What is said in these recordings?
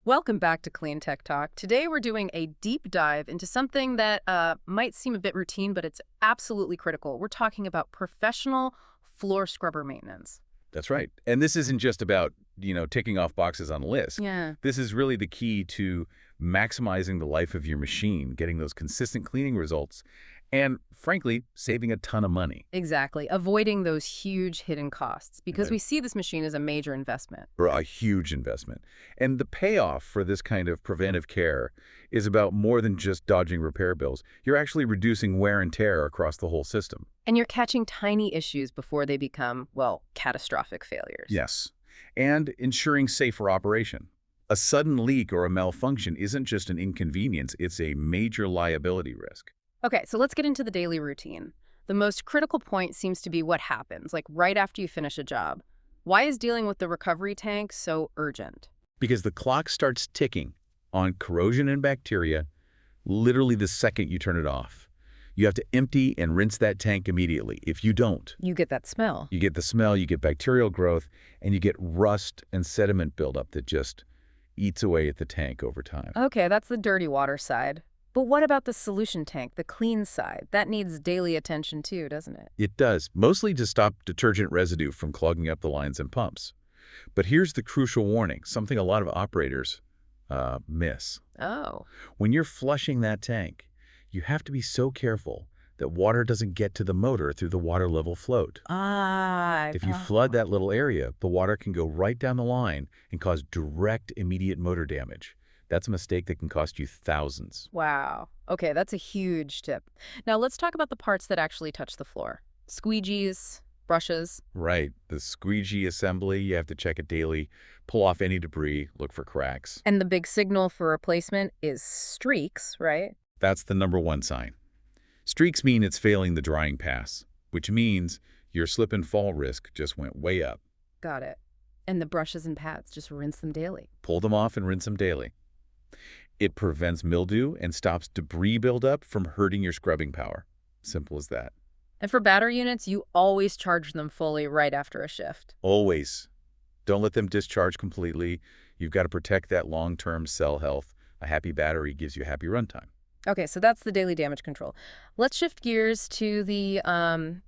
Welcome back to Clean Tech Talk. Today we're doing a deep dive into something that might seem a bit routine, but it's absolutely critical. We're talking about professional floor scrubber maintenance. That's right. And this isn't just about, ticking off boxes on a list. Yeah. This is really the key to maximizing the life of your machine, getting those consistent cleaning results, and frankly, saving a ton of money. Exactly. Avoiding those huge hidden costs because Right. we see this machine as a major investment. For a huge investment. And the payoff for this kind of preventive care is about more than just dodging repair bills. You're actually reducing wear and tear across the whole system. And you're catching tiny issues before they become, well, catastrophic failures. Yes. And ensuring safer operation. A sudden leak or a malfunction isn't just an inconvenience, it's a major liability risk. Okay, so let's get into the daily routine. The most critical point seems to be what happens, like right after you finish a job. Why is dealing with the recovery tank so urgent? Because the clock starts ticking on corrosion and bacteria literally the second you turn it off. You have to empty and rinse that tank immediately. If you don't, You get that smell. you get the smell, you get bacterial growth, and you get rust and sediment buildup that just eats away at the tank over time. Okay, that's the dirty water side. But what about the solution tank, the clean side? That needs daily attention too, doesn't it? It does, mostly to stop detergent residue from clogging up the lines and pumps. But here's the crucial warning, something a lot of operators miss. Oh, When you're flushing that tank, you have to be so careful that water doesn't get to the motor through the water level float. If you flood that little area, the water can go right down the line and cause direct, immediate motor damage. That's a mistake that can cost you thousands. wow. Okay, that's a huge tip. Now let's talk about the parts that actually touch the floor. Squeegees, brushes, Right. The squeegee assembly, you have to check it daily, pull off any debris, look for cracks. and the big signal for replacement is streaks, right? That's the #1 sign. Streaks mean it's failing the drying pass, which means your slip and fall risk just went way up. Got it. And the brushes and pads, just rinse them daily. Pull them off and rinse them daily. It prevents mildew and stops debris buildup from hurting your scrubbing power. Simple as that. And for battery units, you always charge them fully right after a shift. Always. Don't let them discharge completely. You've got to protect that long-term cell health. A happy battery gives you happy runtime. Okay, so that's the daily damage control. Let's shift gears to the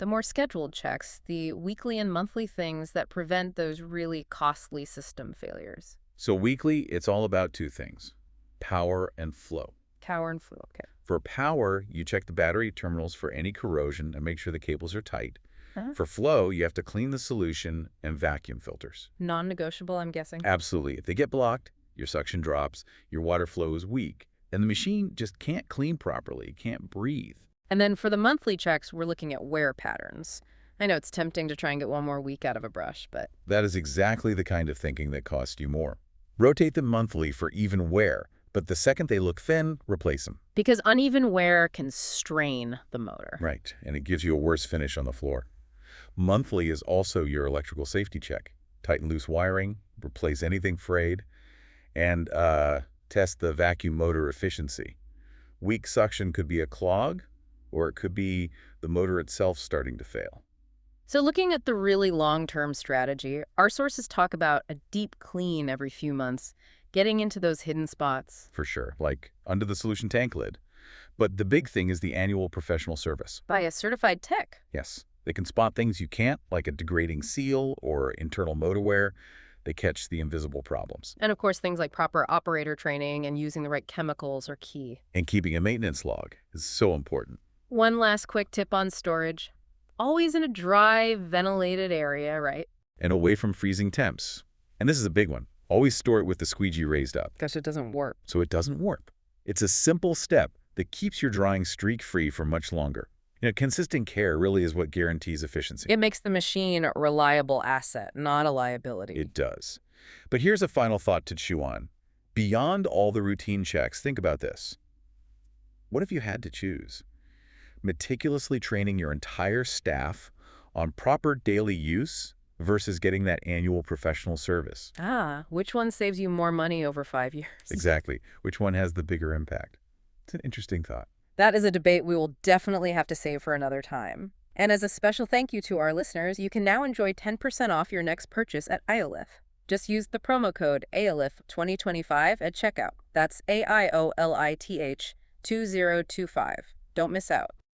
more scheduled checks, the weekly and monthly things that prevent those really costly system failures. So weekly, it's all about two things, power and flow. Power and fluid. Okay. For power, you check the battery terminals for any corrosion and make sure the cables are tight. Huh? For flow, you have to clean the solution and vacuum filters. Non-negotiable, I'm guessing. Absolutely. If they get blocked, your suction drops, your water flow is weak, and the machine just can't clean properly, can't breathe. And then for the monthly checks, we're looking at wear patterns. I know it's tempting to try and get one more week out of a brush, but That is exactly the kind of thinking that costs you more. Rotate them monthly for even wear, but the second they look thin, replace them. because uneven wear can strain the motor. Right, and it gives you a worse finish on the floor. Monthly is also your electrical safety check. Tighten loose wiring, replace anything frayed, and test the vacuum motor efficiency. Weak suction could be a clog, or it could be the motor itself starting to fail. So looking at the really long-term strategy, our sources talk about a deep clean every few months, getting into those hidden spots. For sure, like under the solution tank lid. But the big thing is the annual professional service. By a certified tech. Yes, they can spot things you can't, like a degrading seal or internal motor wear. They catch the invisible problems. And of course, things like proper operator training and using the right chemicals are key. And keeping a maintenance log is so important. One last quick tip on storage. Always in a dry, ventilated area, right? And away from freezing temps. And this is a big one. Always store it with the squeegee raised up Because it doesn't work. so it doesn't warp. It's a simple step that keeps your drying streak-free for much longer. Consistent care really is what guarantees efficiency. It makes the machine a reliable asset, not a liability. It does. But here's a final thought to chew on. Beyond all the routine checks, think about this. What if you had to choose? Meticulously training your entire staff on proper daily use versus getting that annual professional service. Which one saves you more money over 5 years? Exactly. Which one has the bigger impact? It's an interesting thought. That is a debate we will definitely have to save for another time. And as a special thank you to our listeners, you can now enjoy 10% off your next purchase at Iolith. Just use the promo code AOLIF 2025 at checkout. That's AIOLITH 2025. Don't miss out.